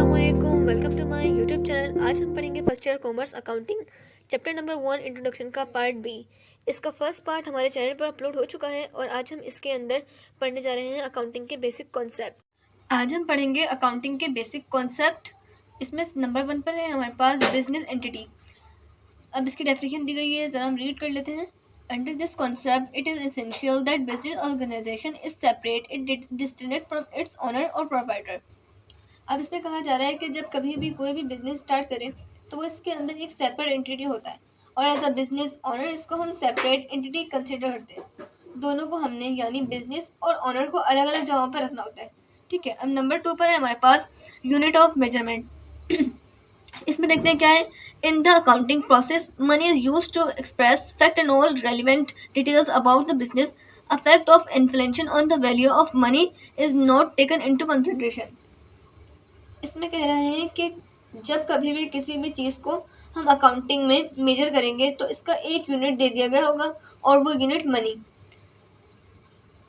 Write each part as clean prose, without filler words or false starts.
अस्सलामुअलैकुम, welcome to my YouTube channel. आज हम पढ़ेंगे first year commerce accounting chapter number 1 introduction का पार्ट बी। इसका फर्स्ट पार्ट हमारे चैनल पर अपलोड हो चुका है और आज हम इसके अंदर पढ़ने जा रहे हैं अकाउंटिंग के बेसिक कॉन्सेप्ट। आज हम पढ़ेंगे अकाउंटिंग के बेसिक कॉन्सेप्ट। इसमें नंबर 1 पर है हमारे पास बिजनेस एंटिटी। अब इसकी डेफिनेशन दी गई है, ज़रा हम रीड कर लेते हैं। Under this concept, it is essential that business organization is separate, it distinct from its owner or proprietor. अब इसमें कहा जा रहा है कि जब कभी भी कोई भी बिजनेस स्टार्ट करें तो वो इसके अंदर एक सेपरेट एंटिटी होता है और एज अ बिजनेस ऑनर इसको हम सेपरेट एंटिटी कंसिडर करते हैं। दोनों को हमने यानी बिजनेस और ऑनर को अलग अलग जगहों पर रखना होता है। ठीक है, अब नंबर 2 पर है हमारे पास यूनिट ऑफ मेजरमेंट। इसमें देखते हैं क्या है। In the accounting process money is used to express fact and all relevant details about the business. effect of inflation on the value of money is not taken into consideration. इसमें कह रहे हैं कि जब कभी भी किसी भी चीज़ को हम अकाउंटिंग में मेजर करेंगे तो इसका एक यूनिट दे दिया गया होगा और वो unit money.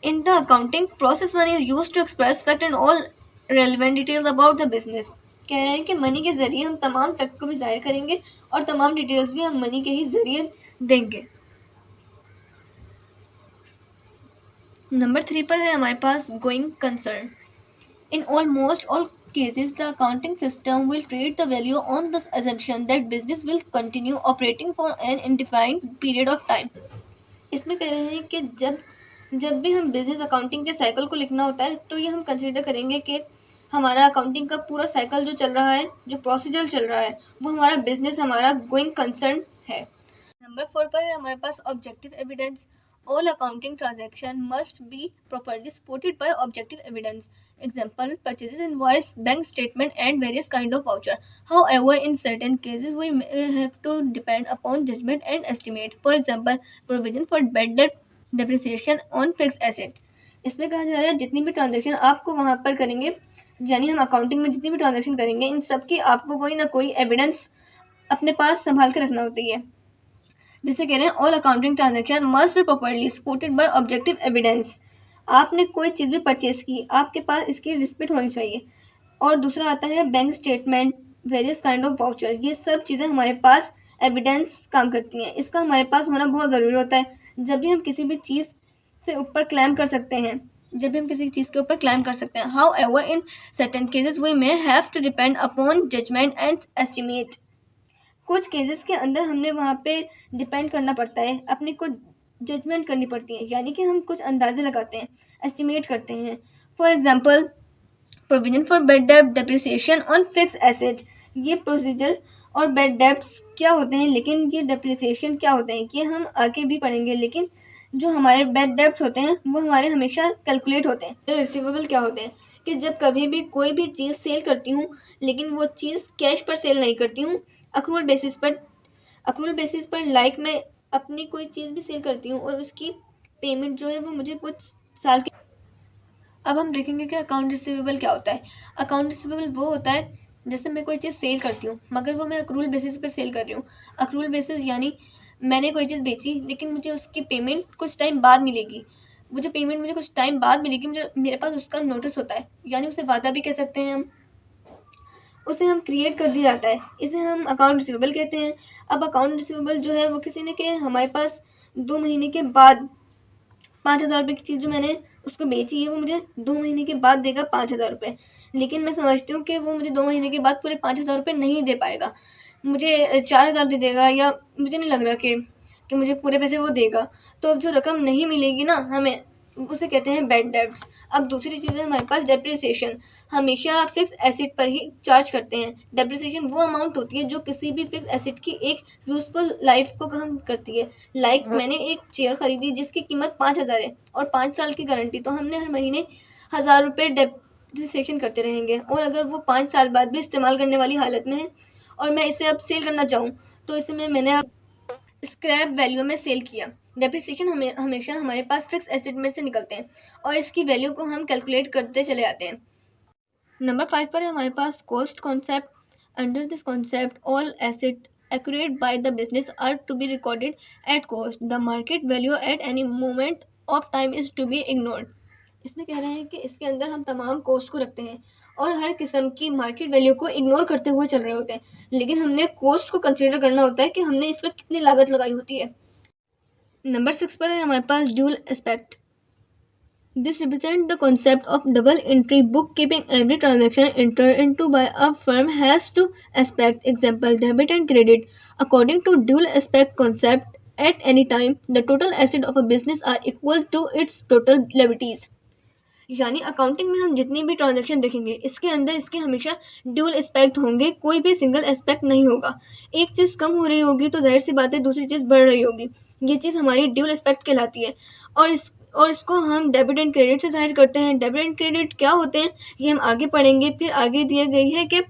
In the accounting process money is used to express fact and all relevant details about the business. कह रहे हैं कि मनी के जरिए हम तमाम फैक्ट को भी जाहिर करेंगे और तमाम डिटेल्स भी हम मनी के ही जरिए देंगे। नंबर 3 पर है हमारे पास going concern. In almost all cases, the accounting system will treat the value on the assumption that business will continue operating for an indefined period of time. इसमें कह रहे हैं कि जब भी हम बिजनेस अकाउंटिंग के साइकिल को लिखना होता है तो ये हम कंसिडर करेंगे कि हमारा अकाउंटिंग का पूरा साइकिल जो चल रहा है, जो प्रोसीजर चल रहा है, वो हमारा बिजनेस हमारा गोइंग कंसर्न है। नंबर 4 पर है हमारे पास objective evidence. All accounting transactions must be properly supported by objective evidence. Example: purchases invoice, bank statement, and various kind of voucher. However, in certain cases, we may have to depend upon judgment and estimate. For example, provision for bad debt, depreciation on fixed asset. इसमें कहा जा रहा है जितनी भी transaction आपको वहाँ पर करेंगे, यानी हम अकाउंटिंग में जितनी भी ट्रांजेक्शन करेंगे, इन सब की आपको कोई ना कोई एविडेंस अपने पास संभाल कर रखना होती है। जिसे कह रहे हैं all accounting transaction must be properly supported by objective evidence. आपने कोई चीज़ भी परचेज की, आपके पास इसकी रिसिप्ट होनी चाहिए। और दूसरा आता है bank statement, various kind of voucher. ये सब चीज़ें हमारे पास एविडेंस काम करती हैं, इसका हमारे पास होना बहुत ज़रूरी होता है। जब भी हम किसी भी चीज़ से ऊपर क्लेम कर सकते हैं, जब भी हम किसी चीज़ के ऊपर क्लेम कर सकते हैं। However in certain cases we may have to depend upon judgement and estimate. कुछ केसेस के अंदर हमने वहाँ पे डिपेंड करना पड़ता है, अपनी कुछ जजमेंट करनी पड़ती है, यानी कि हम कुछ अंदाजे लगाते हैं, एस्टिमेट करते हैं। For example, provision for bed डेब्ट, डेप्रिसिएशन ऑन फिक्स एसेट। ये प्रोसीजर और बेड डेब्ट्स क्या होते हैं, लेकिन ये डेप्रिसिएशन क्या होते हैं, ये हम आगे भी पढ़ेंगे। लेकिन जो हमारे बेड डेब्ट्स होते हैं वो हमारे हमेशा कैलकुलेट होते हैं। रिसीवेबल क्या होते हैं कि जब कभी भी कोई भी चीज़ सेल करती हूँ लेकिन वो चीज़ कैश पर सेल नहीं करती हूँ, अक्रूवल बेसिस पर लाइक मैं अपनी कोई चीज़ भी सेल करती हूँ और उसकी पेमेंट जो है वो मुझे कुछ साल के। अब हम देखेंगे कि अकाउंट रिसीवेबल क्या होता है। अकाउंट रिसीवेबल वो होता है जैसे मैं कोई चीज़ सेल करती हूँ मगर वो मैं अक्रूवल बेसिस पर सेल कर रही हूँ। अक्रूवल बेसिस यानी मैंने कोई चीज़ बेची लेकिन मुझे उसकी पेमेंट कुछ टाइम बाद मिलेगी। वो जो पेमेंट मुझे कुछ टाइम बाद मिलेगी, मुझे मेरे पास उसका नोटिस होता है, यानी उसे वादा भी कह सकते हैं हम। उसे हम क्रिएट कर दिया जाता है, इसे हम अकाउंट रिसीवेबल कहते हैं। अब अकाउंट रिसीवेबल जो है वो किसी ने के हमारे पास 2 महीने के बाद 5,000 रुपये की चीज़ जो मैंने उसको बेची है वो मुझे 2 महीने के बाद देगा 5,000 रुपये। लेकिन मैं समझती हूँ कि वो मुझे 2 महीने के बाद पूरे 5,000 रुपये नहीं दे पाएगा, मुझे 4,000 दे देगा, या मुझे नहीं लग रहा कि मुझे पूरे पैसे वो देगा। तो अब जो रकम नहीं मिलेगी ना हमें, उसे कहते हैं बैड डेब्ट्स। अब दूसरी चीज़ है हमारे पास डेप्रिसिएशन। हमेशा फिक्स एसेट पर ही चार्ज करते हैं। डेप्रिसिएशन वो अमाउंट होती है जो किसी भी फिक्स एसेट की एक यूज़फुल लाइफ को कम करती है। लाइक मैंने एक चेयर खरीदी जिसकी कीमत 5,000 है और 5 साल की गारंटी, तो हमने हर महीने 1,000 रुपये डेप्रिसिएशन करते रहेंगे। और अगर वो 5 साल बाद भी इस्तेमाल करने वाली हालत में है और मैं इसे अब सेल करना चाहूँ तो इसे मैंने अब स्क्रैप वैल्यू में सेल किया। डेप्रिसिएशन हमेशा हमारे पास फिक्स एसेट में से निकलते हैं और इसकी वैल्यू को हम कैलकुलेट करते चले जाते हैं। नंबर 5 पर है हमारे पास cost concept. Under this concept all asset acquired by the business are to be recorded at cost. The market value at any moment of time is to be ignored. इसमें कह रहे हैं कि इसके अंदर हम तमाम कॉस्ट को रखते हैं और हर किस्म की मार्केट वैल्यू को इग्नोर करते हुए चल रहे होते हैं, लेकिन हमने कॉस्ट को कंसीडर करना होता है कि हमने इस पर कितनी लागत लगाई होती है। नंबर 6 पर है हमारे पास dual aspect. This represents the concept of double entry bookkeeping. Every transaction entered into by a firm has two aspects, example debit and credit. According to dual aspect concept, at any time the total asset of a business are equal to its total liabilities. यानी accounting में हम जितनी भी transaction देखेंगे इसके अंदर इसके हमेशा ड्यूल एस्पेक्ट होंगे, कोई भी सिंगल एस्पेक्ट नहीं होगा। एक चीज़ कम हो रही होगी तो जाहिर सी बात है दूसरी चीज़ बढ़ रही होगी, ये चीज़ हमारी ड्यूल एस्पेक्ट कहलाती है। और इसको हम डेबिट एंड क्रेडिट से जाहिर करते हैं। डेबिट एंड क्रेडिट क्या होते हैं ये हम आगे पढ़ेंगे। फिर आगे दिया गई है कि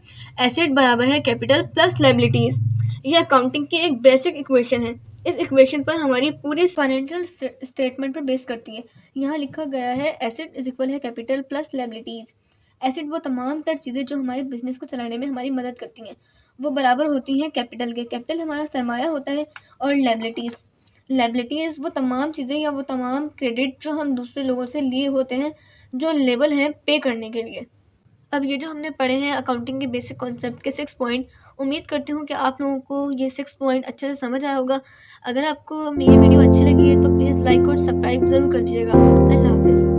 एसेट बराबर है कैपिटल प्लस लायबिलिटीज़। ये अकाउंटिंग की एक बेसिक इक्वेशन है। इस इक्वेशन पर हमारी पूरी फाइनेंशियल स्टेटमेंट पर बेस करती है। यहाँ लिखा गया है एसेट इज इक्वल है कैपिटल प्लस लायबिलिटीज़। एसेट वो तमाम तर चीज़ें जो हमारे बिजनेस को चलाने में हमारी मदद करती हैं, वो बराबर होती हैं कैपिटल के। कैपिटल हमारा सरमाया होता है। और लायबिलिटीज़ वो तमाम चीज़ें या वो तमाम क्रेडिट जो हम दूसरे लोगों से लिए होते हैं, जो लेवल हैं पे करने के लिए। अब ये जो हमने पढ़े हैं अकाउंटिंग के बेसिक कॉन्सेप्ट के 6 पॉइंट, उम्मीद करती हूँ कि आप लोगों को ये 6 पॉइंट अच्छे से समझ आया होगा। अगर आपको मेरी वीडियो अच्छी लगी है तो प्लीज़ लाइक और सब्सक्राइब ज़रूर कर दीजिएगा। अल्लाह हाफिज़।